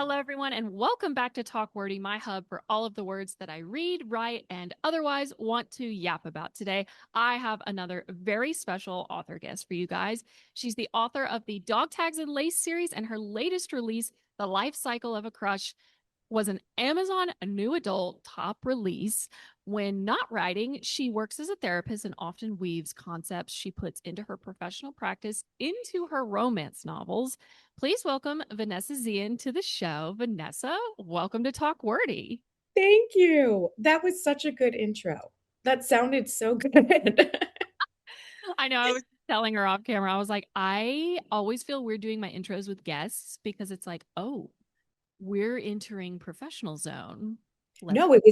Hello, everyone, and welcome back to Talk Wordy, my hub for all of the words that I read, write, and otherwise want to yap about. Today, I have another very special author guest for you guys. She's the author of the Dog Tags and Lace series, and her latest release, The Life Cycle of a Crush, was an Amazon new adult top release. When not writing, she works as a therapist and often weaves concepts she puts into her professional practice into her romance novels. Please welcome Vanessa Zian to the show. Vanessa, welcome to Talk Wordy. Thank you. That was such a good intro. That sounded so good. I know I was telling her off camera, I was like, I always feel weird doing my intros with guests because it's like, oh, we're entering professional zone. Let's No, it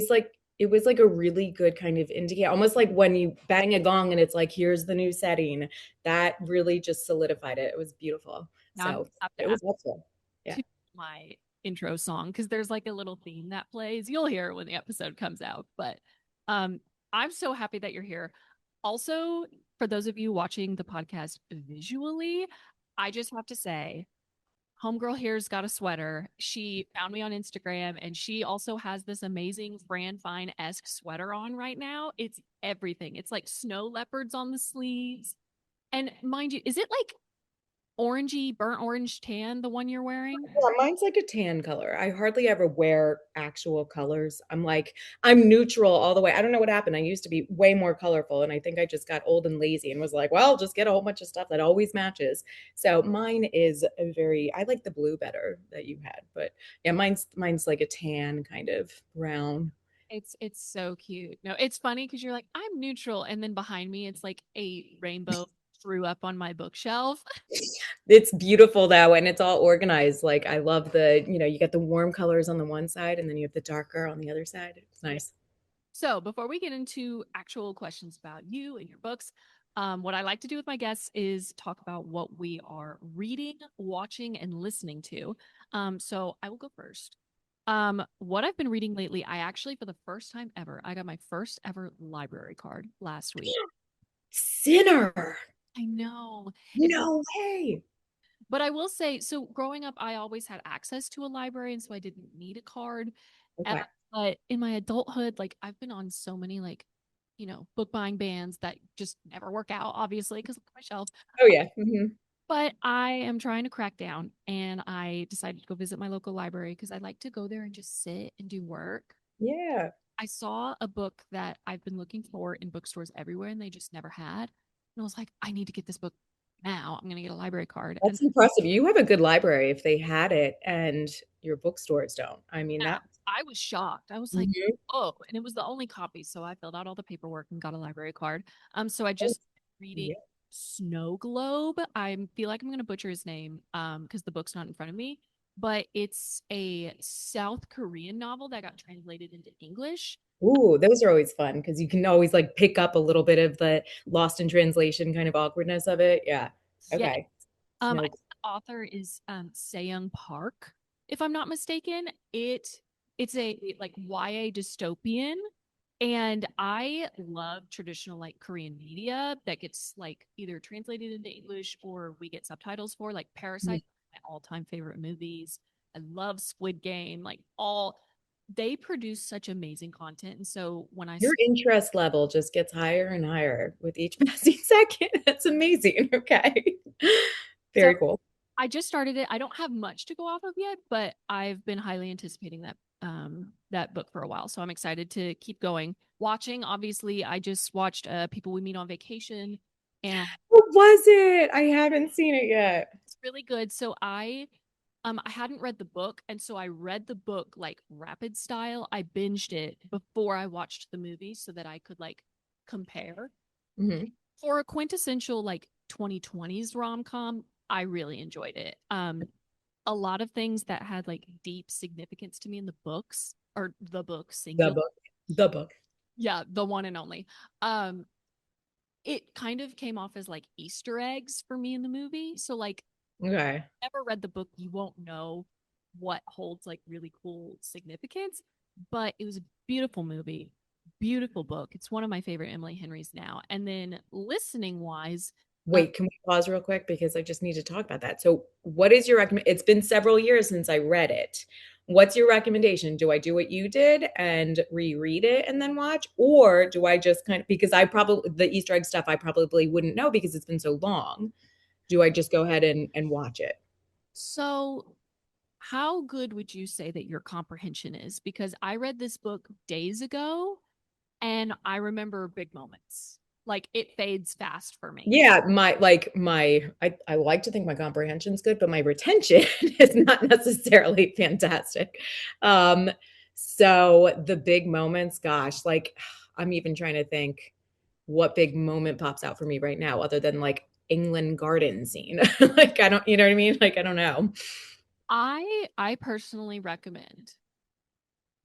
was like a really good kind of indicator, almost like when you bang a gong and it's like, here's the new setting. That really just solidified it. It was beautiful. now I'm So have to it add was helpful. Yeah. to my intro song because there's like a little theme that plays. You'll hear it when the episode comes out. But um, I'm so happy that you're here. Also, for those of you watching the podcast visually, I just have to say, Homegirl here's got a sweater. She found me on Instagram and she also has this amazing Fran Fine-esque sweater on right now. It's everything. It's like snow leopards on the sleeves. And mind you, is it like orangey, burnt orange tan, the one you're wearing? Yeah, mine's like a tan color. I hardly ever wear actual colors. I'm neutral all the way. I don't know what happened. I used to be way more colorful, and I think I just got old and lazy and was like, well, just get a whole bunch of stuff that always matches. So mine is I like the blue better that you had, but yeah, mine's like a tan kind of brown. It's so cute. No, it's funny because you're like, I'm neutral, and then behind me it's like a rainbow threw up on my bookshelf. It's beautiful though, and it's all organized. Like I love you get the warm colors on the one side and then you have the darker on the other side. It's Yeah. nice. So before we get into actual questions about you and your books, what I like to do with my guests is talk about what we are reading, watching, and listening to. So I will go first. What I've been reading lately, I actually, for the first time ever, I got my first ever library card last week. Sinner. I know. It's No way. But I will say, so growing up, I always had access to a library, and so I didn't need a card. Uh, Okay. but in my adulthood, like I've been on so many book buying bans that just never work out, obviously, because look at my shelf. Oh yeah. But I am trying to crack down, and I decided to go visit my local library because I like to go there and just sit and do work. Yeah. I saw a book that I've been looking for in bookstores everywhere, and they just never had. And I was like, I need to get this book now. I'm gonna get a library card. And That's impressive. You have a good library if they had it and your bookstores don't. I mean, yeah, that. I was shocked. I was like, Mhm. oh, and it was the only copy. So I filled out all the paperwork and got a library card. So I Oh, just reading yeah. Snow Globe. I feel like I'm gonna butcher his name because the book's not in front of me, but it's a South Korean novel that got translated into English. Ooh, those are always fun because you can always like pick up a little bit of the lost in translation kind of awkwardness of it. Yeah. Yeah. Okay. I Snow. think the author is Seyoung Park, if I'm not mistaken. It's a like YA dystopian, and I love traditional like Korean media that gets like either translated into English or we get subtitles for, like Parasite, my all-time favorite movies. I love Squid Game, like all they produce such amazing content. And so when I Your interest level just gets higher and higher with each passing second. That's amazing. Okay. so Very cool. I just started it. I don't have much to go off of yet, but I've been highly anticipating that book for a while. So I'm excited to keep going. Watching, obviously, I just watched People We Meet on Vacation, and What was it? I haven't seen it yet. it's really good. So I hadn't read the book, and so I read the book like rapid style. I binged it before I watched the movie so that I could like compare. Mhm. For a quintessential like 2020s rom-com, I really enjoyed it. A lot of things that had like deep significance to me in the books, or the book The singular. book. The book. Yeah, the one and only. Um, it kind of came off as like Easter eggs for me in the movie. So like Okay. never read the book, you won't know what holds like really cool significance. But it was a beautiful movie, beautiful book. It's one of my favorite Emily Henrys now. And then listening wise, Uh, Wait, can we pause real quick because I just need to talk about that. So, what is your recommend? It's been several years since I read it. What's your recommendation? Do I do what you did and reread it and then watch, or do I just kind of because I probably the Easter egg stuff I probably wouldn't know because it's been so long. Do I just go ahead and watch it? so, how good would you say that your comprehension is? Because I read this book days ago and I remember big moments. Like it fades fast for me. Yeah, I like to think my comprehension's good, but my retention is not necessarily fantastic. Um, so the big moments, gosh, like I'm even trying to think what big moment pops out for me right now, other than like England garden scene. Like I don't, you know what I mean? Like I don't know. I personally recommend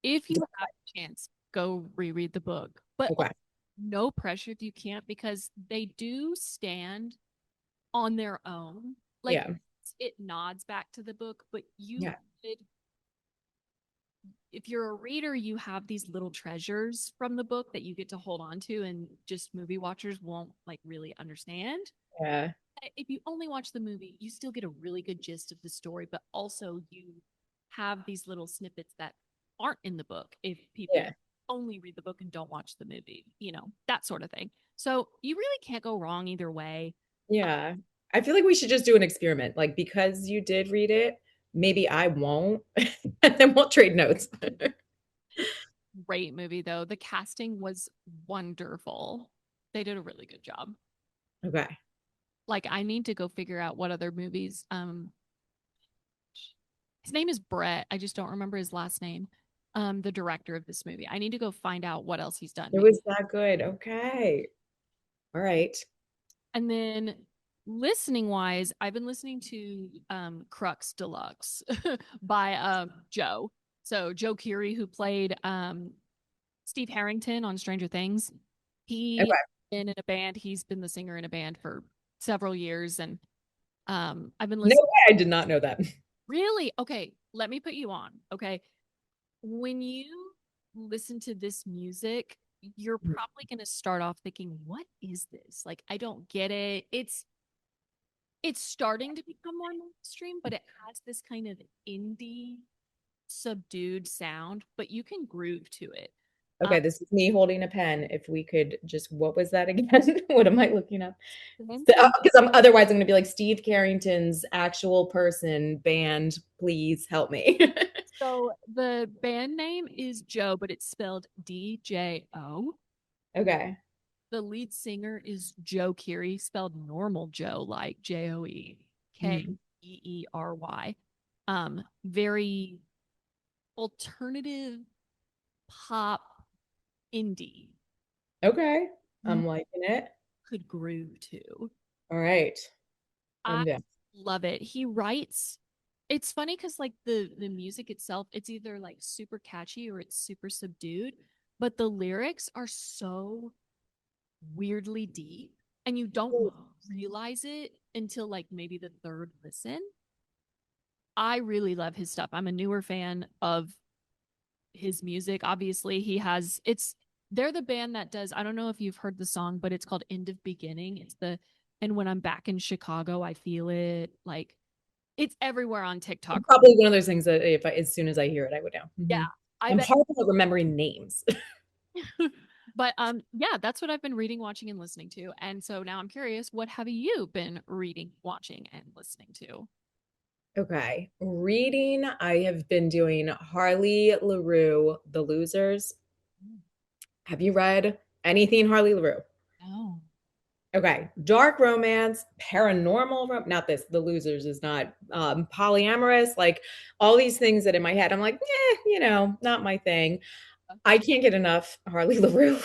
if you have a chance, go reread the book, but Okay. no pressure if you can't because they do stand on their own. Like Yeah. it nods back to the book, but you Yeah. could, if you're a reader, you have these little treasures from the book that you get to hold on to, and just movie watchers won't like really understand. Yeah. If you only watch the movie, you still get a really good gist of the story, but also you have these little snippets that aren't in the book if people Yeah. only read the book and don't watch the movie, that sort of thing. So you really can't go wrong either way. Yeah. I feel like we should just do an experiment. Like because you did read it, maybe I won't, and then we'll trade notes. Great movie though. The casting was wonderful. They did a really good job. Okay. Like I need to go figure out what other movies. His name is Brett. I just don't remember his last name. The director of this movie. I need to go find out what else he's done. It was that good. Okay. All right. And then listening wise, I've been listening to Crux Deluxe by Joe. So Joe Curie, who played Steve Harrington on Stranger Things, he Okay. been in a band. He's been the singer in a band for several years, and I've been No listening. way. I did not know that. Really? Okay, let me put you on. Okay, when you listen to this music, you're probably going to start off thinking, "What is this? Like, I don't get it." It's starting to become more mainstream, but it has this kind of indie, subdued sound, but you can groove to it. Uh, Okay, this is me holding a pen. If we could just, what was that again? What am I looking up? Because I'm otherwise I'm going to be like Steve Carrington's actual person band. Please help me. so the band name is Joe, but it's spelled DJO. Okay. The lead singer is Joe Keery, spelled normal Joe, like Joe Mhm. Keery. Very alternative pop indie. Okay. Mm, I'm liking it. could groove to. All right. I I'm down. love it. He writes. It's funny because like the music itself, it's either like super catchy or it's super subdued, but the lyrics are so weirdly deep, and you don't realize it until like maybe the third listen. I really love his stuff. I'm a newer fan of his music. Obviously, he has it's they're the band that does, I don't know if you've heard the song, but it's called End of Beginning. It's the and when I'm back in Chicago, I feel it. Like it's everywhere on TikTok. Probably one of those things that if I, as soon as I hear it, I would know. Yeah, Mhm. I I'm bet. horrible at remembering names. But yeah, that's what I've been reading, watching, and listening to. And so now I'm curious, what have you been reading, watching, and listening to? Okay. Reading, I have been doing Harley LaRue, The Losers. Have you read anything Harley LaRue? No. Okay. Dark romance, paranormal, not this, The Losers is not polyamorous, like all these things that in my head, I'm like, not my thing. I can't get enough Harley LaRue.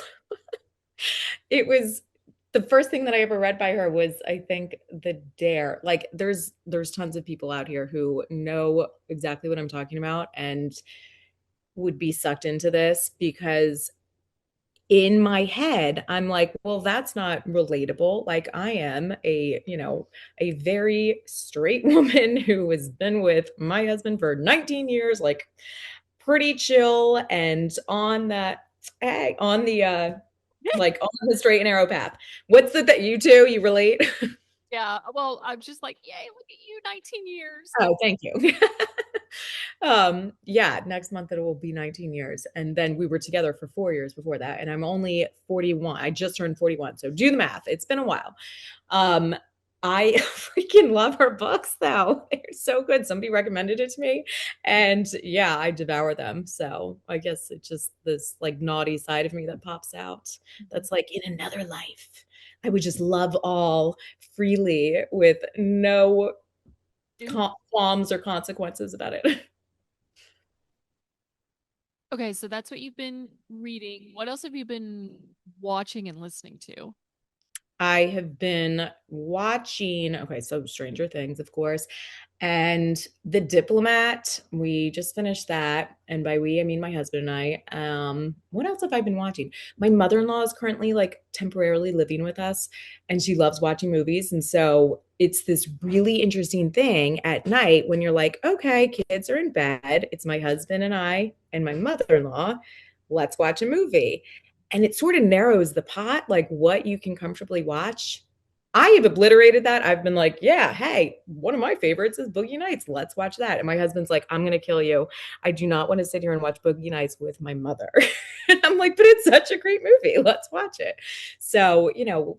It was the first thing that I ever read by her was I think The Dare. Like there's tons of people out here who know exactly what I'm talking about and would be sucked into this because in my head I'm like, well, that's not relatable. Like I am a very straight woman who has been with my husband for 19 years, like pretty chill and on that on the like on the straight and narrow path. What's the that you two you relate? Yeah. Well, I'm just like, yay, look at you, 19 years. Oh, thank you. Yeah, next month it will be 19 years. And then we were together for 4 years before that. And I'm only 41. I just turned 41. So do the math. It's been a while. Um, I freaking love her books though. They're so good. Somebody recommended it to me. And yeah, I devour them. So I guess it's just this like naughty side of me that pops out. That's like in another life. I would just love all freely with no Dude. qualms or consequences about it. Okay, so that's what you've been reading. What else have you been watching and listening to? I have been watching, okay, so Stranger Things, of course, and The Diplomat. We just finished that. And by we, I mean my husband and I. What else have I been watching? My mother-in-law is currently like temporarily living with us, and she loves watching movies. And so it's this really interesting thing at night when you're like, okay, kids are in bed. It's my husband and I and my mother-in-law. Let's watch a movie, and it sort of narrows the pot, like what you can comfortably watch. I have obliterated that. I've been like, yeah, hey, one of my favorites is Boogie Nights. Let's watch that. And my husband's like, I'm going to kill you. I do not want to sit here and watch Boogie Nights with my mother. And I'm like, but it's such a great movie. Let's watch it. So,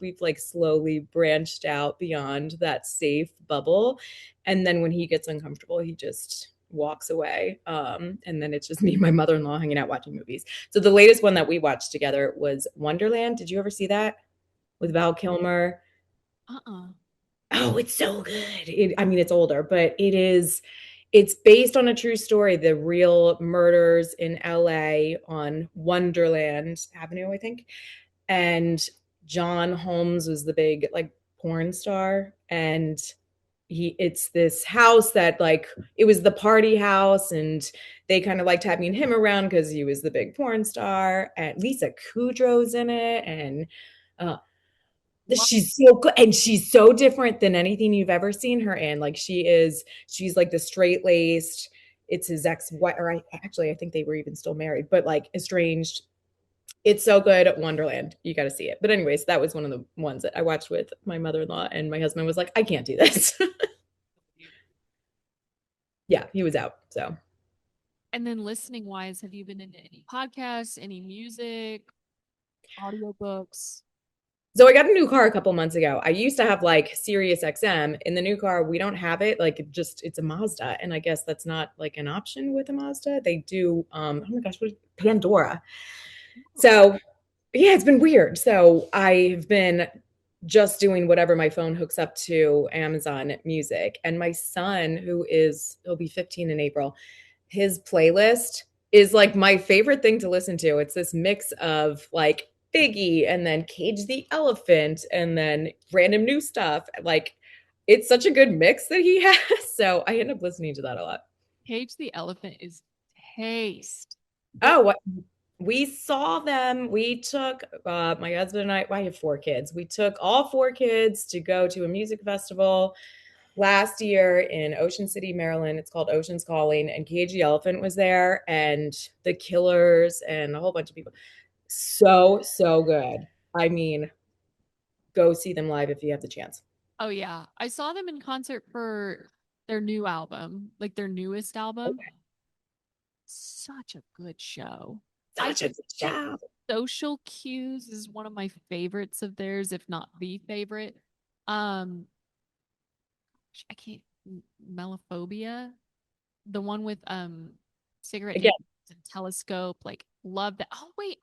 we've like slowly branched out beyond that safe bubble. And then when he gets uncomfortable, he just walks away. And then it's just me and my mother in law hanging out watching movies. So the latest one that we watched together was Wonderland. Did you ever see that with Val Kilmer? Uh-uh. Oh, it's so good. I mean, it's older, but it's based on a true story, the real murders in LA on Wonderland Avenue, I think. And John Holmes was the big like porn star, and it's this house that like it was the party house, and they kind of liked having him around because he was the big porn star, and Lisa Kudrow's in it. And uh, What? she's so good, and she's so different than anything you've ever seen her in. Like she's like the straight laced. It's his ex-wife, or I think they were even still married, but like estranged. It's so good. Wonderland. You got to see it. But anyways, that was one of the ones that I watched with my mother-in-law, and my husband was like, I can't do this. Yeah, he was out. So And then listening wise, have you been into any podcasts, any music, audiobooks? So I got a new car a couple months ago. I used to have like Sirius XM. In the new car, we don't have it. Like it's a Mazda. And I guess that's not like an option with a Mazda. They do oh my gosh, what is Pandora. So yeah, it's been weird. So I've been just doing whatever my phone hooks up to Amazon Music. And my son, he'll be 15 in April, his playlist is like my favorite thing to listen to. It's this mix of like Biggie and then Cage the Elephant and then random new stuff. Like it's such a good mix that he has. So I end up listening to that a lot. Cage the Elephant is taste. What? Oh, what? We saw them. We took my husband and I have 4 kids. We took all 4 kids to go to a music festival last year in Ocean City, Maryland. It's called Ocean's Calling, and Cage the Elephant was there, and the Killers, and a whole bunch of people. So, so good. I mean, go see them live if you have the chance. Oh yeah, I saw them in concert for their new album, like their newest album. Okay. Such a good show. I Such a good think job. Social Cues is one of my favorites of theirs, if not the favorite. Um, I can't Melophobia, the one with cigarette Again, names and telescope, like love that. Oh wait,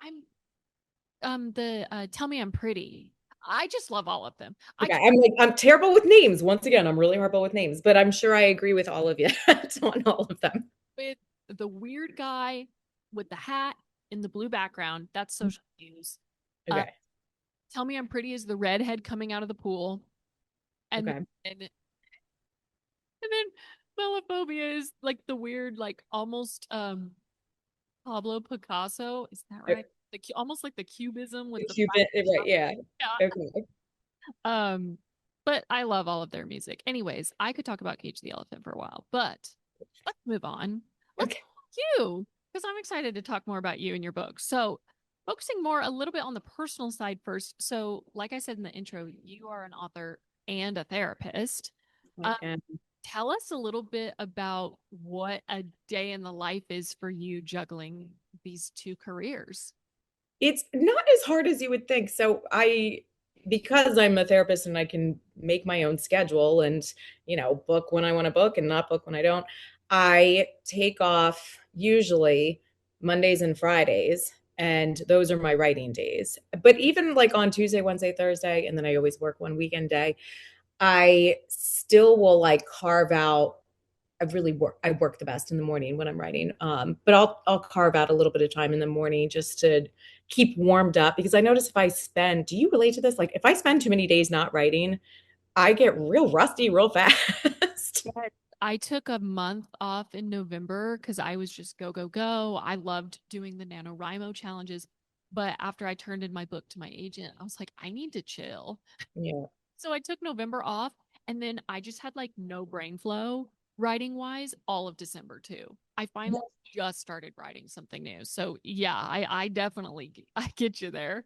I'm the Tell Me I'm Pretty. I just love all of them. I okay. could I'm terrible with names. Once again, I'm really horrible with names, but I'm sure I agree with all of you on all of them. with the weird guy with the hat in the blue background. That's Social Cues. Uh, Okay. Tell Me I'm Pretty is the redhead coming out of the pool, and Okay. and then Melophobia is like the weird, like almost Pablo Picasso. Is that right? Almost like the cubism with the Cupid, right? Yeah. yeah. Okay. Um, but I love all of their music. Anyways, I could talk about Cage the Elephant for a while, but let's move on. Let's Okay. talk about you because I'm excited to talk more about you and your book. So, focusing more a little bit on the personal side first. So, like I said in the intro, you are an author and a therapist. I Um, am. Tell us a little bit about what a day in the life is for you juggling these two careers. It's not as hard as you would think. Because I'm a therapist and I can make my own schedule and, book when I want to book and not book when I don't, I take off usually Mondays and Fridays, and those are my writing days. But even like on Tuesday, Wednesday, Thursday, and then I always work one weekend day, I still will like carve out. I work the best in the morning when I'm writing. But I'll carve out a little bit of time in the morning just to keep warmed up, because I notice if I spend, do you relate to this? Like if I spend too many days not writing, I get real rusty real fast. But I took a month off in November because I was just go, go, go. I loved doing the NaNoWriMo challenges. But after I turned in my book to my agent, I was like, I need to chill. Yeah. So I took November off and then I just had like no brain flow writing wise all of December too. I finally just started writing something new. So yeah, I definitely I get you there.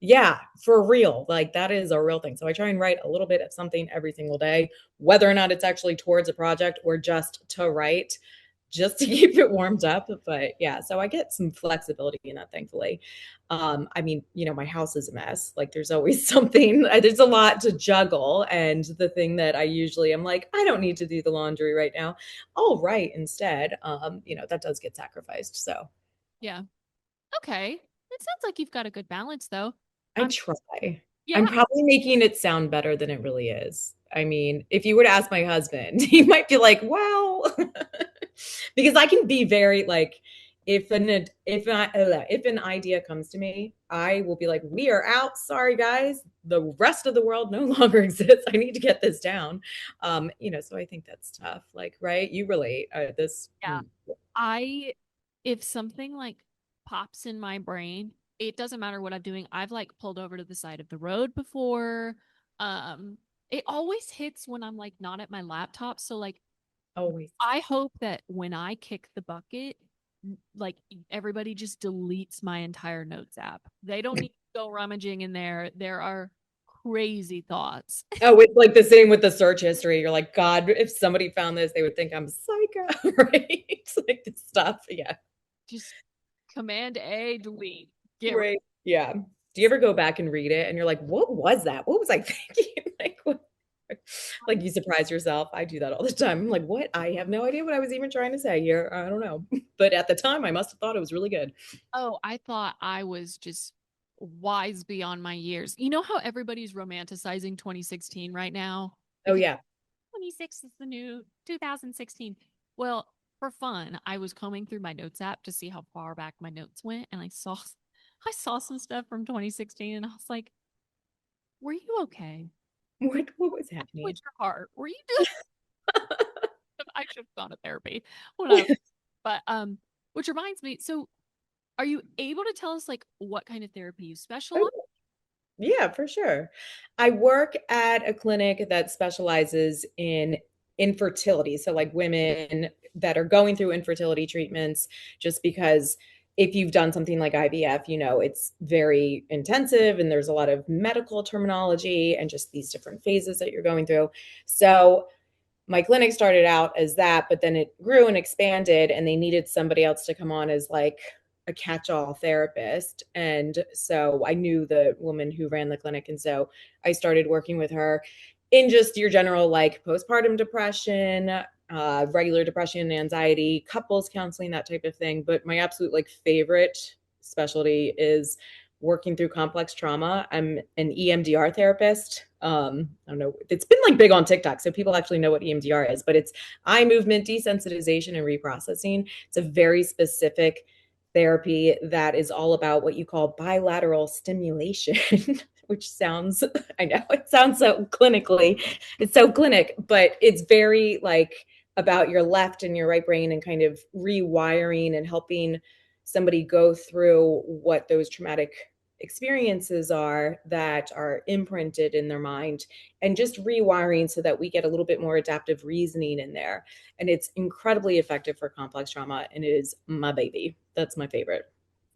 Yeah, for real. Like that is a real thing. So I try and write a little bit of something every single day, whether or not it's actually towards a project or just to write, just to keep it warmed up. But yeah, so I get some flexibility in that, thankfully. I mean, my house is a mess. Like there's always something, there's a lot to juggle. And the thing that I usually am like, I don't need to do the laundry right now. I'll write instead. That does get sacrificed. So Yeah. Okay. It sounds like you've got a good balance though. I I'm try. I'm yeah. probably making it sound better than it really is. I mean, if you were to ask my husband, he might be like, "Well," because I can be very like, if an idea comes to me, I will be like, "We are out. Sorry, guys. The rest of the world no longer exists. I need to get this down." So I think that's tough. Like, right? You relate. Yeah. I if something like pops in my brain, it doesn't matter what I'm doing. I've like pulled over to the side of the road before. Um, it always hits when I'm like not at my laptop. So like always. I hope that when I kick the bucket, like everybody just deletes my entire notes app. They don't need to go rummaging in there. There are crazy thoughts. Oh, it's like the same with the search history. You're like, God, if somebody found this, they would think I'm psycho, right? It's like this stuff. Yeah. Just command A, delete. Get rid. Right. Yeah. Do you ever go back and read it and you're like, what was that? What was I thinking? Like, what? Like you surprise yourself. I do that all the time. I'm like, what? I have no idea what I was even trying to say here. I don't know. But at the time, I must have thought it was really good. Oh, I thought I was just wise beyond my years. You know how everybody's romanticizing 2016 right now? Oh, Because yeah. 26 is the new 2016. Well, for fun, I was combing through my notes app to see how far back my notes went, and I saw some stuff from 2016, and I was like, "Were you okay? What was With happening? your heart? Were you doing?" I should have gone to therapy when I was, but which reminds me, so are you able to tell us like what kind of therapy you specialize? Yeah, for sure. I work at a clinic that specializes in infertility. So, like women that are going through infertility treatments, just because if you've done something like IVF, it's very intensive and there's a lot of medical terminology and just these different phases that you're going through. So, my clinic started out as that, but then it grew and expanded, and they needed somebody else to come on as like a catch-all therapist. And so I knew the woman who ran the clinic, and so I started working with her in just your general like postpartum depression, regular depression, anxiety, couples counseling, that type of thing. But my absolute like favorite specialty is working through complex trauma. I'm an EMDR therapist. I don't know. It's been like big on TikTok, so people actually know what EMDR is, but it's eye movement desensitization and reprocessing. It's a very specific therapy that is all about what you call bilateral stimulation, which sounds, I know it sounds so clinically, it's so clinic, but it's very like about your left and your right brain and kind of rewiring and helping somebody go through what those traumatic experiences are that are imprinted in their mind, and just rewiring so that we get a little bit more adaptive reasoning in there. And it's incredibly effective for complex trauma, and it is my baby. That's my favorite.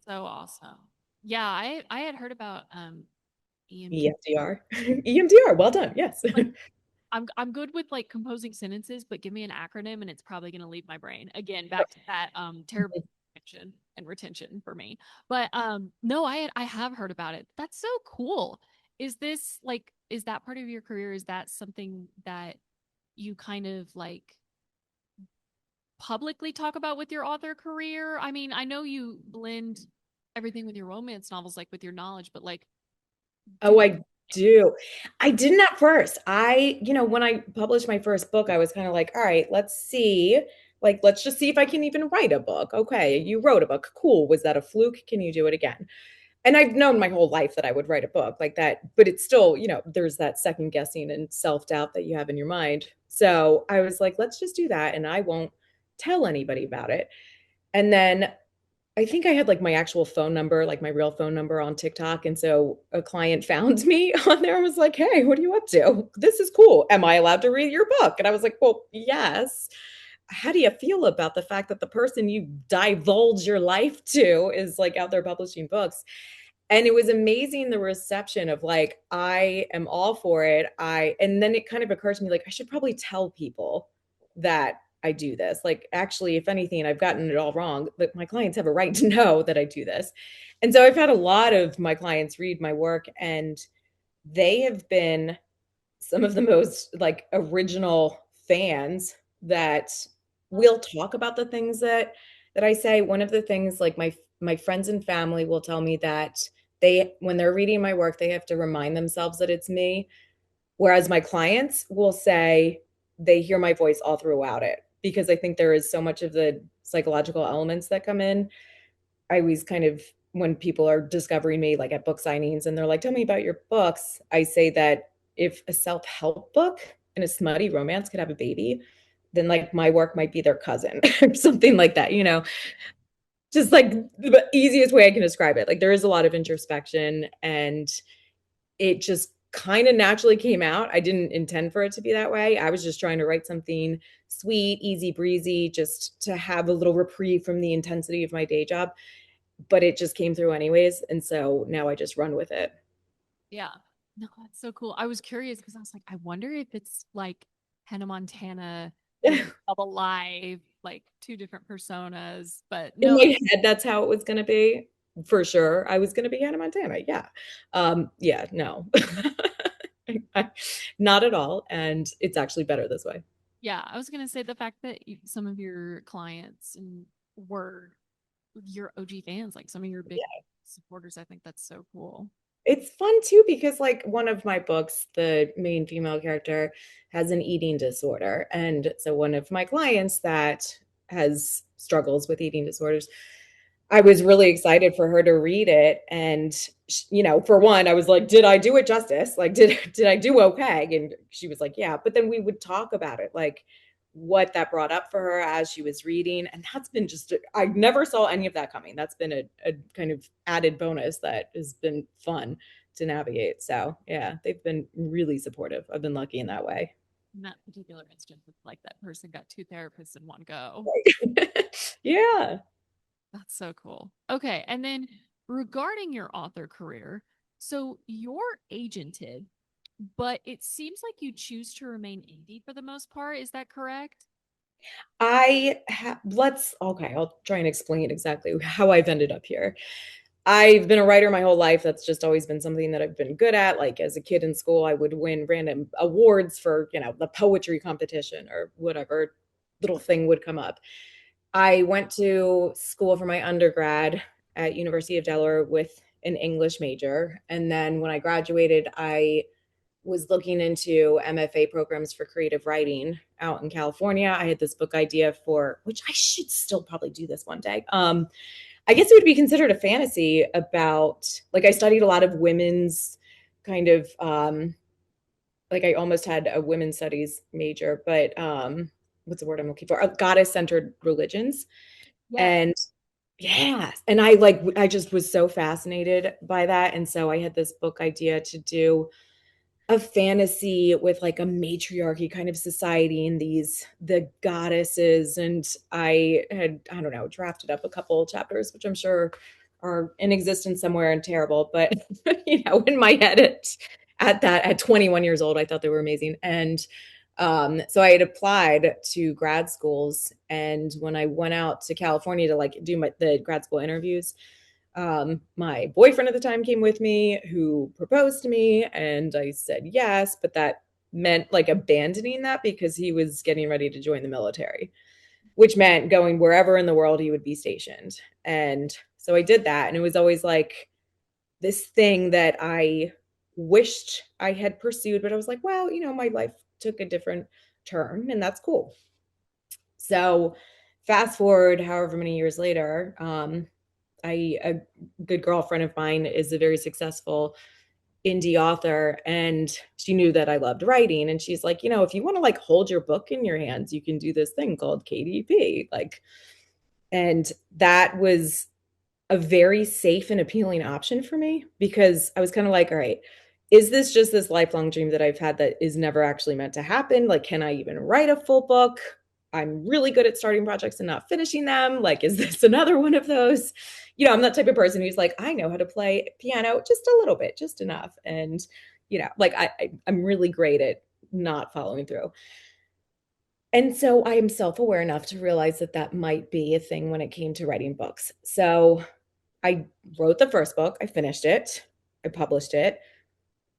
So awesome. Yeah, I had heard about EMT. EMDR. EMDR. Well done. Yes. Like I'm good with like composing sentences, but give me an acronym and it's probably going to leave my brain. Again, back to that terrible retention and retention for me. But no, I have heard about it. That's so cool. Is this like is that part of your career? Is that something that you kind of like publicly talk about with your author career? I mean, I know you blend everything with your romance novels, like with your knowledge, but like, do Oh, I do. I didn't at first. When I published my first book, I was kind of like, all right, let's see. Like, let's just see if I can even write a book. Okay, you wrote a book. Cool. Was that a fluke? Can you do it again? And I've known my whole life that I would write a book like that, but it's still, there's that second guessing and self-doubt that you have in your mind. So I was like, let's just do that and I won't tell anybody about it. And then I think I had like my actual phone number, like my real phone number on TikTok. And so a client found me on there and was like, hey, what are you up to? This is cool. Am I allowed to read your book? And I was like, well, yes. How do you feel about the fact that the person you divulge your life to is like out there publishing books? And it was amazing the reception of like, I am all for it. And then it kind of occurred to me like, I should probably tell people that I do this. Like, actually, if anything, I've gotten it all wrong, but my clients have a right to know that I do this. And so I've had a lot of my clients read my work, and they have been some of the most like original fans that will talk about the things that I say. One of the things like my friends and family will tell me that they when they're reading my work, they have to remind themselves that it's me. Whereas my clients will say they hear my voice all throughout it because I think there is so much of the psychological elements that come in. I always kind of, when people are discovering me, like at book signings, and they're like, tell me about your books, I say that if a self help book and a smutty romance could have a baby, then like my work might be their cousin or something like that, just like the easiest way I can describe it. Like there is a lot of introspection and it just kind of naturally came out. I didn't intend for it to be that way. I was just trying to write something sweet, easy breezy, just to have a little reprieve from the intensity of my day job. But it just came through anyways. And so now I just run with it. yeah. No, that's so cool. I was curious because I was like, I wonder if it's like Hannah Montana In meets Double Live, like two different personas. But no, my head, that's how it was going to be. For sure. I was going to be Hannah Montana. Yeah. Yeah, no. Not at all. And it's actually better this way. yeah, I was gonna say the fact that some of your clients and were your OG fans, like some of your big supporters. I think that's so cool. It's fun too because like one of my books, the main female character has an eating disorder. And so one of my clients that has struggles with eating disorders, I was really excited for her to read it. And for one, I was like, did I do it justice? Like, did I do okay? And she was like, yeah. But then we would talk about it, like what that brought up for her as she was reading. And that's been just, I never saw any of that coming. That's been a kind of added bonus that has been fun to navigate. So yeah, they've been really supportive. I've been lucky in that way. In that particular instance, it's like that person got two therapists in one go. Yeah. That's so cool. Okay. And then regarding your author career, so you're agented, but it seems like you choose to remain indie for the most part. Is that correct? Okay, I'll try and explain exactly how I've ended up here. I've been a writer my whole life. That's just always been something that I've been good at. Like as a kid in school, I would win random awards for, the poetry competition or whatever little thing would come up. I went to school for my undergrad at University of Delaware with an English major. And then when I graduated, I was looking into MFA programs for creative writing out in California. I had this book idea for which I should still probably do this one day. I guess it would be considered a fantasy about like I studied a lot of women's kind of like I almost had a women's studies major, but what's the word I'm looking for? Goddess centered religions. Yeah. And yeah, and I just was so fascinated by that. And so I had this book idea to do a fantasy with like a matriarchy kind of society and the goddesses. And I don't know, drafted up a couple chapters, which I'm sure are in existence somewhere and terrible. But in my head at 21 years old, I thought they were amazing. And so I had applied to grad schools, and when I went out to California to like do the grad school interviews, my boyfriend at the time came with me, who proposed to me, and I said yes, but that meant like abandoning that because he was getting ready to join the military, which meant going wherever in the world he would be stationed. And so I did that, and it was always like this thing that I wished I had pursued, but I was like, well, my life took a different turn, and that's cool. So fast forward however many years later, a good girlfriend of mine is a very successful indie author, and she knew that I loved writing, and she's like, if you want to like hold your book in your hands, you can do this thing called KDP, like. And that was a very safe and appealing option for me, because I was kind of like, all right, is this just this lifelong dream that I've had that is never actually meant to happen? Like, can I even write a full book? I'm really good at starting projects and not finishing them. Like, is this another one of those? I'm that type of person who's like, I know how to play piano just a little bit, just enough. And, like I'm really great at not following through. And so I am self-aware enough to realize that that might be a thing when it came to writing books. So I wrote the first book, I finished it, I published it.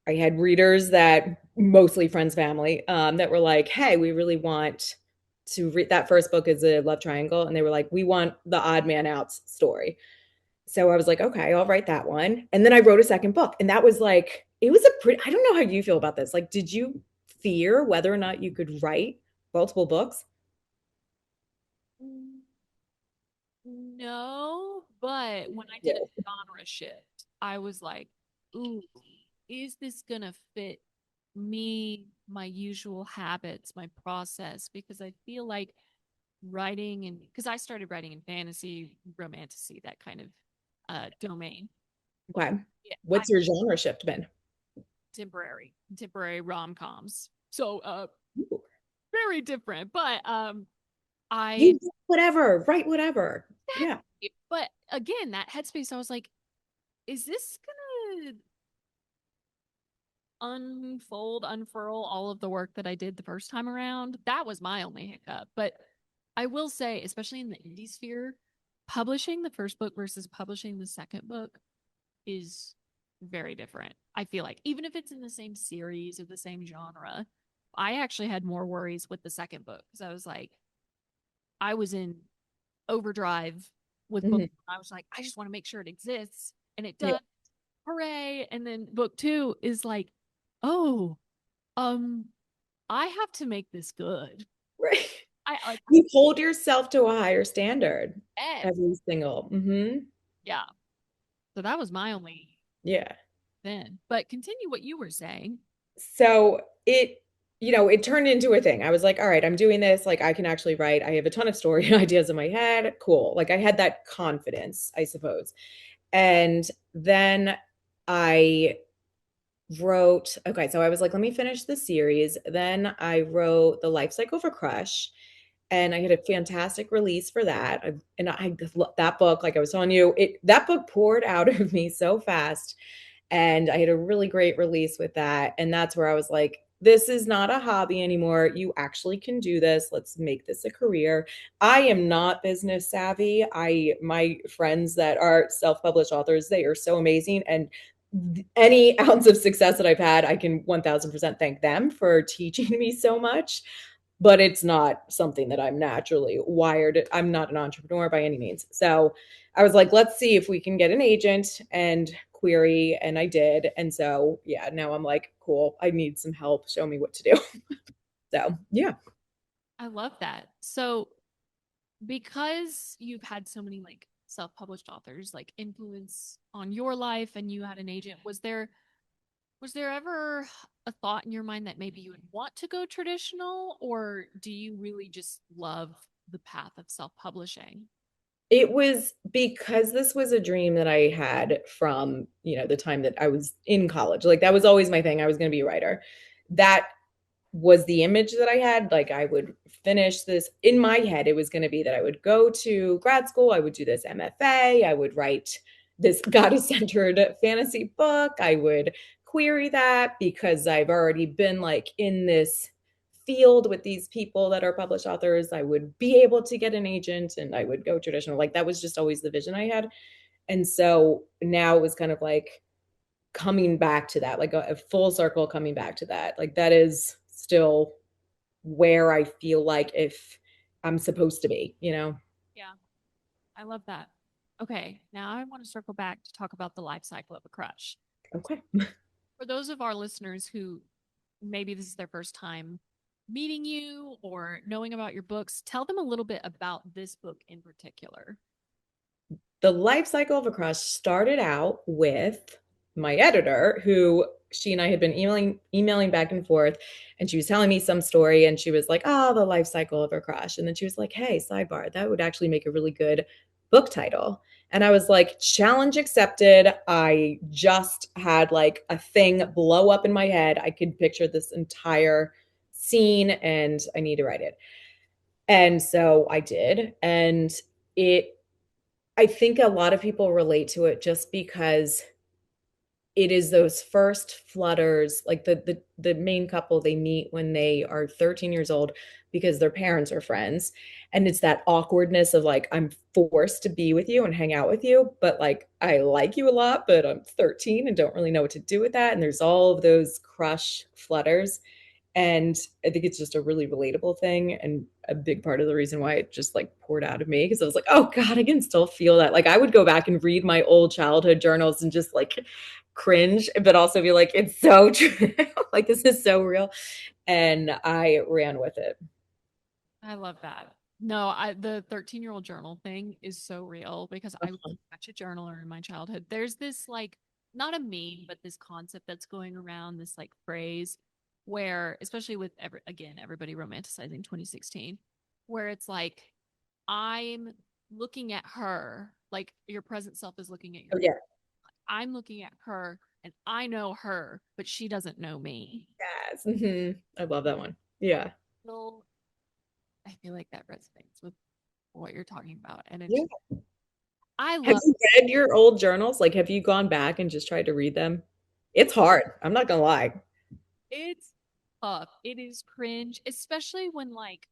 I had readers that mostly friends, family, that were like, hey, we really want to read that first book is a love triangle. And they were like, we want the odd man out story. So I was like, okay, I'll write that one. And then I wrote a second book. And that was like, it was a pretty, I don't know how you feel about this. Like, did you fear whether or not you could write multiple books? Mm, no, but when I did a Yeah. genre shift, I was like, ooh, is this gonna fit me, my usual habits, my process? Because I feel like writing, and because I started writing in fantasy, romantasy, that kind of domain. Okay. Yeah, I What's your genre shift been? contemporary rom-coms. So Ooh. very different, but I You whatever, write whatever. Yeah. but again, that headspace, I was like, is this gonna unfurl all of the work that I did the first time around? That was my only hiccup. But I will say, especially in the indie sphere, publishing the first book versus publishing the second book is very different. I feel like even if it's in the same series or the same genre, I actually had more worries with the second book because I was like, I was in overdrive with book. Mhm. I was like, I just want to make sure it exists, and it Yeah. does. Hooray! And then book two is like, oh, um, I have to make this good. Right. I like, You hold yourself to a higher standard yes, every single. yeah. So that was my only Yeah. then. But continue what you were saying. So it turned into a thing. I was like, all right, I'm doing this. Like, I can actually write. I have a ton of story ideas in my head. Cool. Like, I had that confidence, I suppose. And then I wrote, okay, so I was like, let me finish the series. Then I wrote The Life Cycle for Crush, and I had a fantastic release for that. And I that book, like I was telling you, that book poured out of me so fast, and I had a really great release with that. And that's where I was like, this is not a hobby anymore. You actually can do this. Let's make this a career. I am not business savvy. My friends that are self-published authors, they are so amazing, and any ounce of success that I've had, I can 1000% thank them for teaching me so much. But it's not something that I'm naturally wired. I'm not an entrepreneur by any means. So I was like, let's see if we can get an agent and query. And I did. And so, yeah, now I'm like, cool, I need some help. Show me what to do. So, yeah. I love that. So because you've had so many like self-published authors like influence on your life and you had an agent, was there ever a thought in your mind that maybe you would want to go traditional, or do you really just love the path of self-publishing? It was because this was a dream that I had from, the time that I was in college. Like, that was always my thing. I was going to be a writer. That was the image that I had. Like, I would finish this in my head. It was going to be that I would go to grad school, I would do this MFA, I would write this goddess-centered fantasy book, I would query that because I've already been like in this field with these people that are published authors. I would be able to get an agent and I would go traditional. Like that was just always the vision I had. And so now it was kind of like coming back to that, like a full circle coming back to that. Like that is still where I feel like if I'm supposed to be, you know? Yeah, I love that. Okay, now I want to circle back to talk about the life cycle of a crush. Okay. For those of our listeners who maybe this is their first time meeting you or knowing about your books, tell them a little bit about this book in particular. The life cycle of a crush started out with my editor, who she and I had been emailing back and forth, and she was telling me some story, and she was like, "Oh, the life cycle of a crush," and then she was like, "Hey, sidebar, that would actually make a really good book title." And I was like, "Challenge accepted." I just had like a thing blow up in my head. I could picture this entire scene, and I need to write it. And so I did, and it I think a lot of people relate to it just because it is those first flutters, like the main couple they meet when they are 13 years old because their parents are friends. And it's that awkwardness of like, I'm forced to be with you and hang out with you, but like I like you a lot, but I'm 13 and don't really know what to do with that. And there's all of those crush flutters. And I think it's just a really relatable thing and a big part of the reason why it just like poured out of me because I was like, oh God, I can still feel that. Like I would go back and read my old childhood journals and just like cringe, but also be like, it's so true. Like this is so real. And I ran with it. I love that. No, the 13-year-old journal thing is so real because I was such a journaler in my childhood. There's this like not a meme, but this concept that's going around, this like phrase where, especially with everybody romanticizing 2016, where it's like I'm looking at her, like your present self is looking at your Oh yeah. I'm looking at her and I know her, but she doesn't know me. Yes. I love that one. Yeah. So I feel like that resonates with what you're talking about. And it Yeah. just, I Have love you read your old journals? Like, have you gone back and just tried to read them? It's hard. I'm not gonna lie. it's tough. It is cringe, especially when like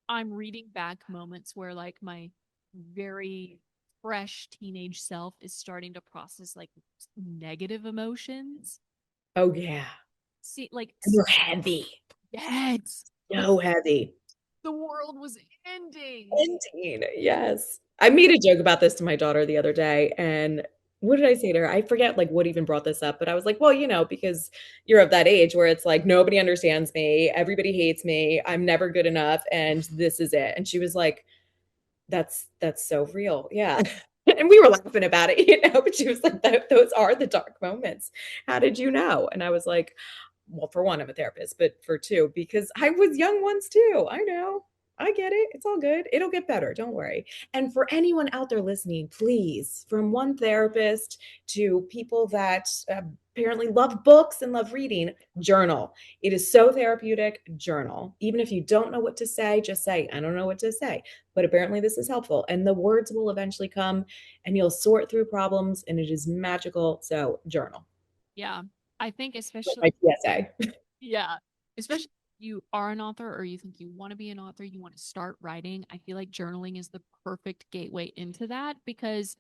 I'm reading back moments where like my very fresh teenage self is starting to process like negative emotions. Oh yeah. See, like, And they're heavy. yes, like So heavy. the world was ending. Indeed. Yes. I made a joke about this to my daughter the other day, and what did I say to her? I forget like what even brought this up, but I was like, well, because you're of that age where it's like nobody understands me, everybody hates me, I'm never good enough, and this is it. And she was like, that's so real. Yeah. And we were laughing about it, but she was like, those are the dark moments. How did you know? And I was like, well, for one, I'm a therapist, but for two, because I was young once too. I know. I get it. It's all good. It'll get better. Don't worry. And for anyone out there listening, please, from one therapist to people that apparently love books and love reading, journal. It is so therapeutic. Journal. Even if you don't know what to say, just say, I don't know what to say. But apparently, this is helpful. And the words will eventually come and you'll sort through problems, and it is magical. So, journal. Yeah. I think Like especially my PSA. yeah, especially if you are an author or you think you want to be an author, you want to start writing. I feel like journaling is the perfect gateway into that because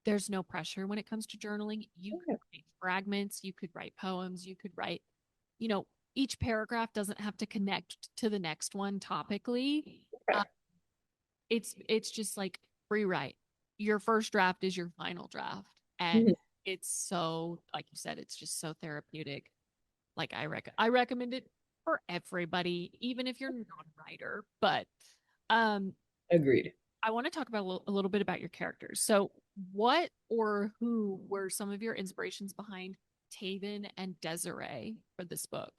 there's no pressure when it comes to journaling. You could write fragments, you could write poems, you could write, you know, each paragraph doesn't have to connect to the next one topically. Uh, it's just like free write. Your first draft is your final draft. And Mhm. it's so, like you said, it's just so therapeutic. Like I recommend it for everybody, even if you're not a writer. But um, Agreed. I want to talk about a little bit about your characters. So, what or who were some of your inspirations behind Taven and Desiree for this book?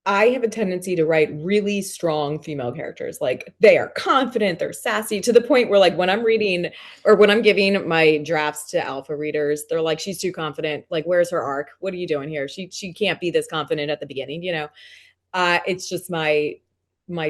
I have a tendency to write really strong female characters. Like they are confident, they're sassy to the point where like when I'm reading or when I'm giving my drafts to alpha readers, they're like, she's too confident. Like, where's her arc? What are you doing here? She can't be this confident at the beginning. It's just my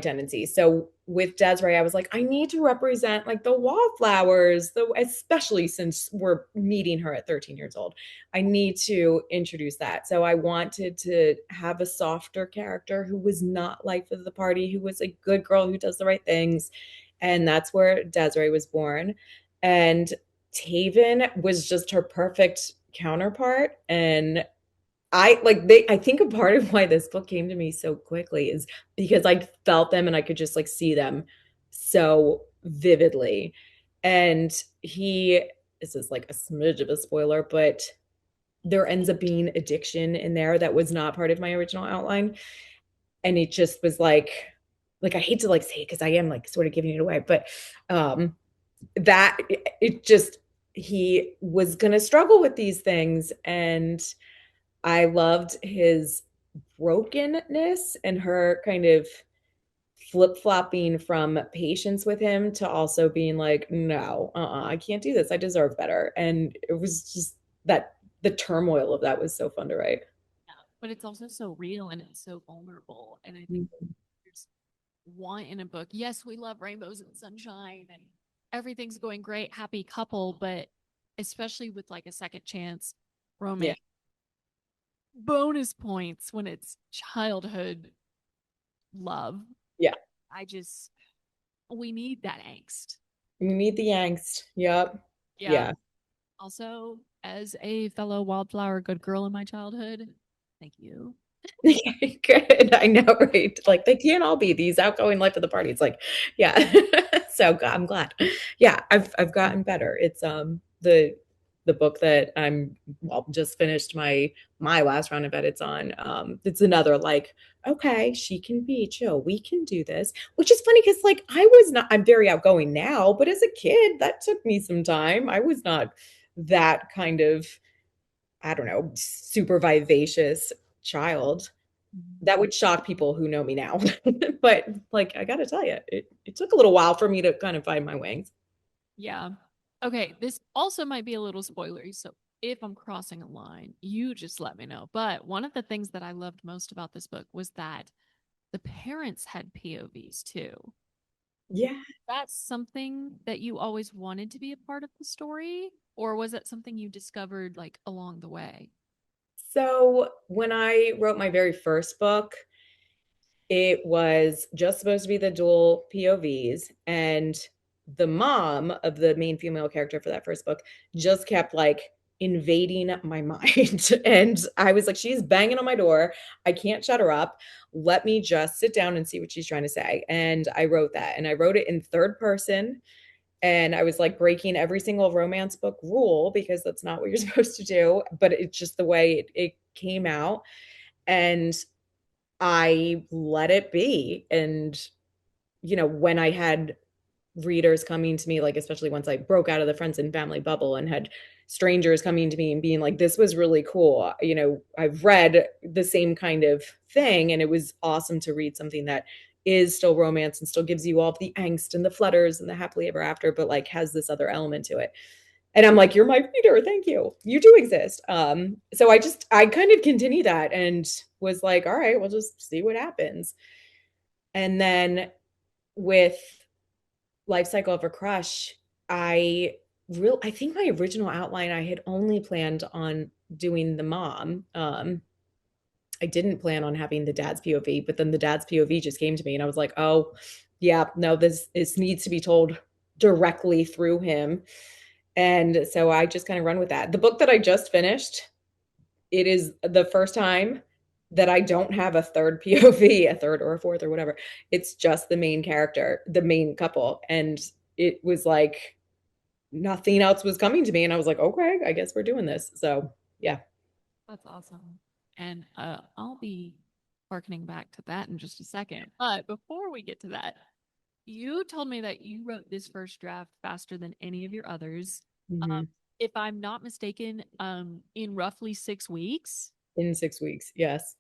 tendency. So with Desiree, I was like, I need to represent like the wallflowers, especially since we're meeting her at 13 years old. I need to introduce that. So I wanted to have a softer character who was not life of the party, who was a good girl who does the right things. And that's where Desiree was born. And Taven was just her perfect counterpart. And I think a part of why this book came to me so quickly is because I felt them and I could just like see them so vividly. And this is like a smidge of a spoiler, but there ends up being addiction in there that was not part of my original outline. And it just was like I hate to like say it because I am like sort of giving it away, but that it just he was gonna struggle with these things. And I loved his brokenness and her kind of flip-flopping from patience with him to also being like, no, I can't do this. I deserve better. And it was just that the turmoil of that was so fun to write. Yeah, but it's also so real and it's so vulnerable. And I think Mhm. there's want in a book. Yes, we love rainbows and sunshine and everything's going great, happy couple, but especially with like a second chance Yeah. romance, bonus points when it's childhood love. Yeah. I just, we need that angst. We need the angst. Yep. Yeah. Yeah. Also, as a fellow wildflower good girl in my childhood, thank you. Good. I know, right? Like they can't all be these outgoing life of the party. It's like, yeah. So I'm glad. Yeah, I've gotten better. It's the book that I'm well just finished my last round of edits on. It's another like, okay, she can be chill. We can do this. Which is funny because like I'm very outgoing now, but as a kid, that took me some time. I was not that kind of, I don't know, super vivacious child. That would shock people who know me now. But like I gotta tell you, it took a little while for me to kind of find my wings. Yeah. Okay, this also might be a little spoilery, so if I'm crossing a line, you just let me know. But one of the things that I loved most about this book was that the parents had POVs too. Yeah. That's something that you always wanted to be a part of the story, or was it something you discovered like along the way? So when I wrote my very first book, it was just supposed to be the dual POVs. And the mom of the main female character for that first book just kept like invading my mind. And I was like, she's banging on my door. I can't shut her up. Let me just sit down and see what she's trying to say. And I wrote that. And I wrote it in third person. And I was like breaking every single romance book rule because that's not what you're supposed to do. But it's just the way it came out. And I let it be. And, when I had readers coming to me, like, especially once I broke out of the friends and family bubble and had strangers coming to me and being like, this was really cool. I've read the same kind of thing, and it was awesome to read something that is still romance and still gives you all of the angst and the flutters and the happily ever after, but like has this other element to it. And I'm like, you're my reader. Thank you. You do exist. So I kind of continue that and was like, all right, we'll just see what happens. And then with Life Cycle of a Crush, I think my original outline, I had only planned on doing the mom. I didn't plan on having the dad's POV, but then the dad's POV just came to me and I was like, oh, yeah, no, this needs to be told directly through him. And so I just kind of run with that. The book that I just finished, it is the first time that I don't have a third POV, a third or a fourth or whatever. It's just the main character, the main couple. And it was like nothing else was coming to me. And I was like, okay, I guess we're doing this. So yeah. That's awesome. And I'll be harkening back to that in just a second. But before we get to that, you told me that you wrote this first draft faster than any of your others. Um, Mhm. if I'm not mistaken, in roughly 6 weeks. In 6 weeks. Yes.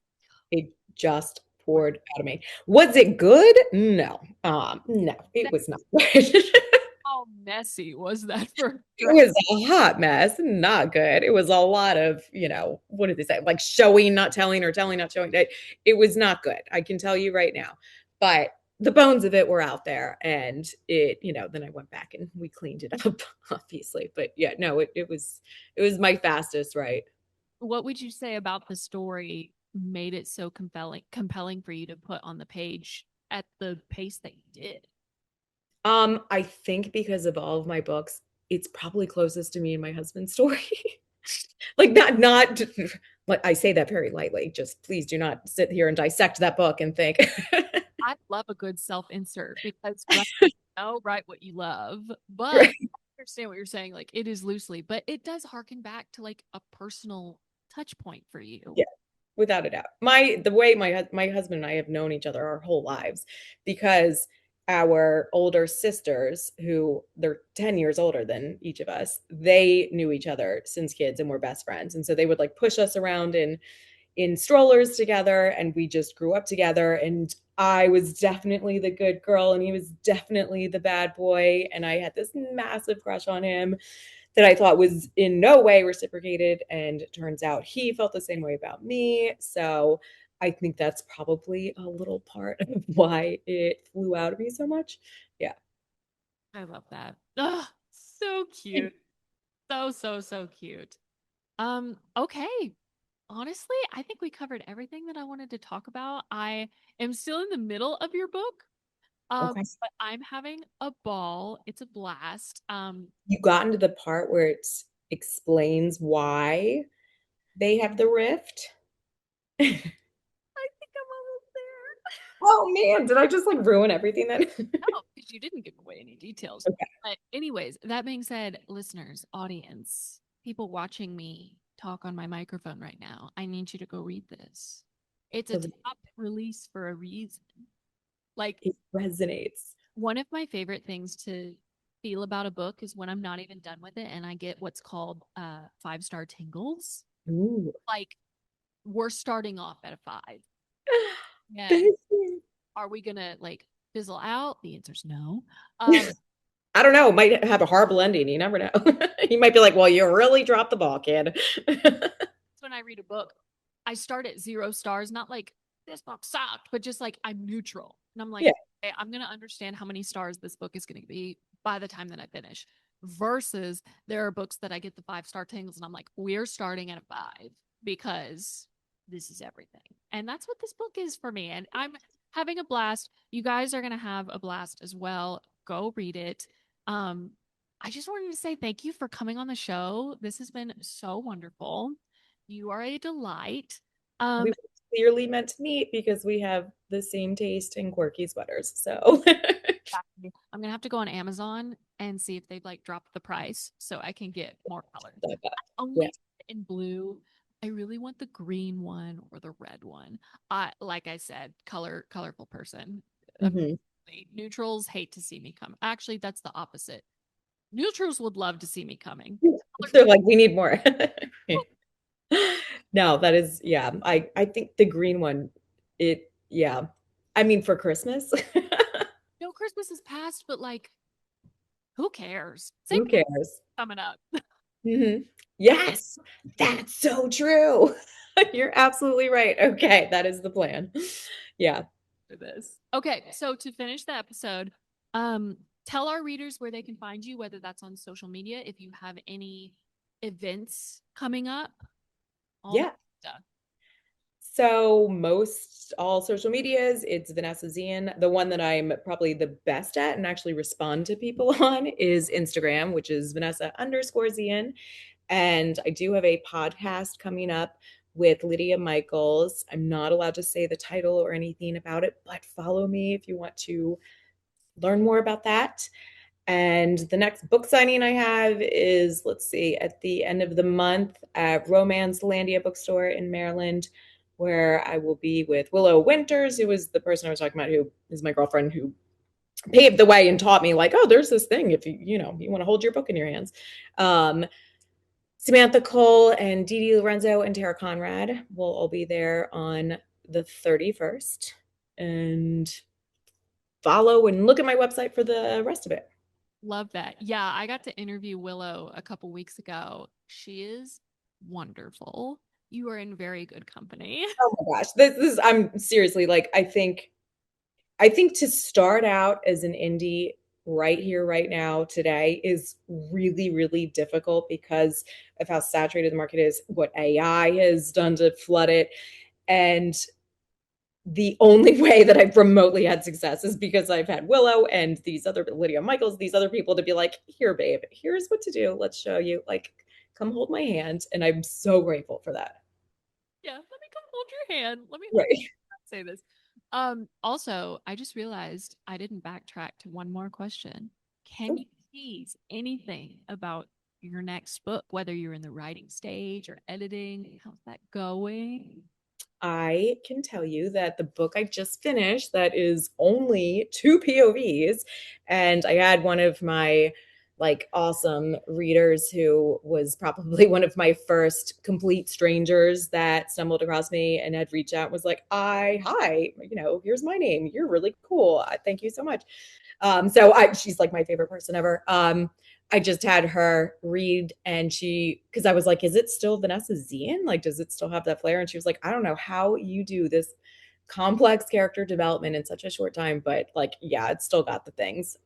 It just poured out of me. Was it good? No. No, it That, was not good. how messy was that first It draft? was a hot mess, not good. It was a lot of, what did they say? Like showing, not telling, or telling, not showing. It was not good. I can tell you right now. But the bones of it were out there, and then I went back and we cleaned it up, obviously. But yeah, no, it was my fastest, right? What would you say about the story made it so compelling for you to put on the page at the pace that you did? I think because of all of my books, it's probably closest to me and my husband's story. Like not like I say that very lightly. Just please do not sit here and dissect that book and think. I love a good self insert because write what you love, but Right. I understand what you're saying. Like it is loosely, but it does harken back to like a personal touch point for you. Yeah, without a doubt. The way my husband and I have known each other our whole lives, because our older sisters, who they're 10 years older than each of us, they knew each other since kids and were best friends. And so they would like push us around in strollers together, and we just grew up together. And I was definitely the good girl and he was definitely the bad boy, and I had this massive crush on him that I thought was in no way reciprocated. And it turns out he felt the same way about me. So I think that's probably a little part of why it flew out of me so much. Yeah. I love that. Ugh, so cute. So cute. Okay. Honestly, I think we covered everything that I wanted to talk about. I am still in the middle of your book. Okay. But I'm having a ball. It's a blast. You got into the part where it explains why they have the rift. I think I'm almost there. Oh man, did I just like ruin everything then? No, because you didn't give away any details. Okay, But anyways, that being said, listeners, audience, people watching me talk on my microphone right now, I need you to go read this. It's a top release for a reason. Like it resonates. one of my favorite things to feel about a book is when I'm not even done with it and I get what's called 5-star tingles. Ooh. Like we're starting off at a 5. And This are we gonna like fizzle out? The answer's no. is- I don't know. Might have a horrible ending. You never know. You might be like, well, you really dropped the ball, kid. When I read a book, I start at 0 stars, not like this book sucked, but just like I'm neutral. And I'm like, Yeah. okay, I'm gonna understand how many stars this book is gonna be by the time that I finish. Versus there are books that I get the 5-star tingles and I'm like, we're starting at a 5 because this is everything. And that's what this book is for me. And I'm having a blast. You guys are gonna have a blast as well. Go read it. Um, I just wanted to say thank you for coming on the show. This has been so wonderful. You are a delight. We Um, were clearly meant to meet because we have the same taste in quirky sweaters. So I'm gonna have to go on Amazon and see if they've like dropped the price so I can get more colors. yeah. Only in blue. I really want the green one or the red one. Like I said, colorful person. Hmm. Neutrals hate to see me come. Actually, that's the opposite. Neutrals would love to see me coming. They're like, we need more. No, that is, yeah. I think the green one, yeah. I mean, for Christmas, No, Christmas is past, but like, who cares? Same who cares? coming up. Hmm. Yes, that's so true. You're absolutely right. Okay, that is the plan. Yeah. For this. Okay, so to finish the episode, um, tell our readers where they can find you, whether that's on social media, if you have any events coming up, all that Yeah. stuff. So most all social medias, it's Vanessa Zian. The one that I'm probably the best at and actually respond to people on is Instagram, which is Vanessa_Zian. And I do have a podcast coming up with Lydia Michaels. I'm not allowed to say the title or anything about it, but follow me if you want to learn more about that. And the next book signing I have is, let's see, at the end of the month at Romance Landia Bookstore in Maryland, where I will be with Willow Winters, who was the person I was talking about, who is my girlfriend, who paved the way and taught me, like, oh, there's this thing if you want to hold your book in your hands. Samantha Cole and Dee Dee Lorenzo and Tara Conrad will all be there on the 31st. And follow and look at my website for the rest of it. Love that. Yeah, I got to interview Willow a couple weeks ago. She is wonderful. You are in very good company. Oh my gosh. This is, I'm seriously like, I think I think to start out as an indie right here, right now, today is really, really difficult because of how saturated the market is, what AI has done to flood it. And the only way that I've remotely had success is because I've had Willow and these other Lydia Michaels, these other people to be like, here, babe, here's what to do. Let's show you. Like, come hold my hand. And I'm so grateful for that. Yeah, let me come hold your hand. Let me hold Right. say this. Also, I just realized I didn't backtrack to one more question. Can you tease anything about your next book, whether you're in the writing stage or editing? How's that going? I can tell you that the book I just finished, that is only two POVs, and I had one of my like awesome readers who was probably one of my first complete strangers that stumbled across me and had reached out and was like, hi, here's my name. You're really cool. Thank you so much. She's like my favorite person ever. I just had her read and because I was like, is it still Vanessa Zian? Like, does it still have that flair? And she was like, I don't know how you do this complex character development in such a short time, but like, yeah, it's still got the things.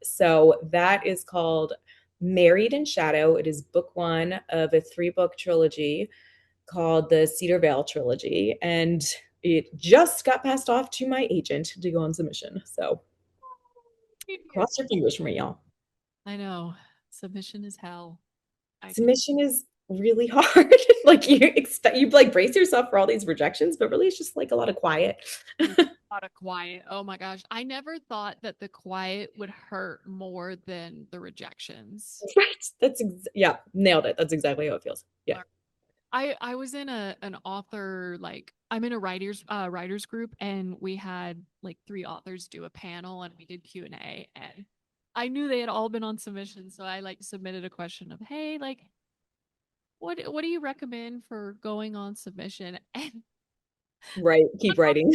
So that is called Married in Shadow. It is book one of a 3-book trilogy called the Cedar Vale trilogy. And it just got passed off to my agent to go on submission. So cross your fingers for me, y'all. I know. Submission is hell. I can Submission is really hard. Like you like brace yourself for all these rejections, but really it's just like a lot of quiet. a lot of quiet. Oh my gosh. I never thought that the quiet would hurt more than the rejections. Right. Yeah, nailed it. That's exactly how it feels. Yeah. I was in an author like I'm in a writers group and we had like three authors do a panel and we did Q&A and I knew they had all been on submission so I like submitted a question of hey like what do you recommend for going on submission and Right. Keep writing.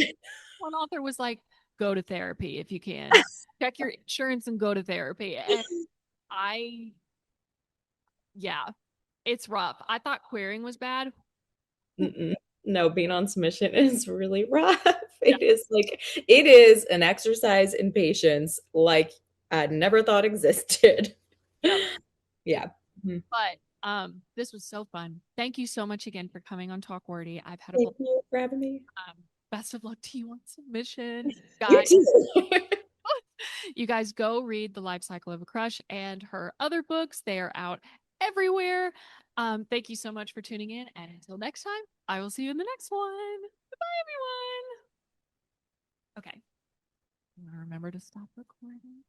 one author was like go to therapy if you can check your insurance and go to therapy and I yeah it's rough. I thought querying was bad. Mm-mm. No, being on submission is really rough. It is an exercise in patience like I never thought existed. Yeah. Yeah. Mhm. But this was so fun. Thank you so much again for coming on Talk Wordy. I've had a Thank blast. you for having me. Best of luck to you on submission. You Guys, too. you guys go read The Life Cycle of a Crush and her other books. They are out everywhere. Thank you so much for tuning in. And until next time, I will see you in the next one. Bye, everyone. Okay. Remember to stop recording.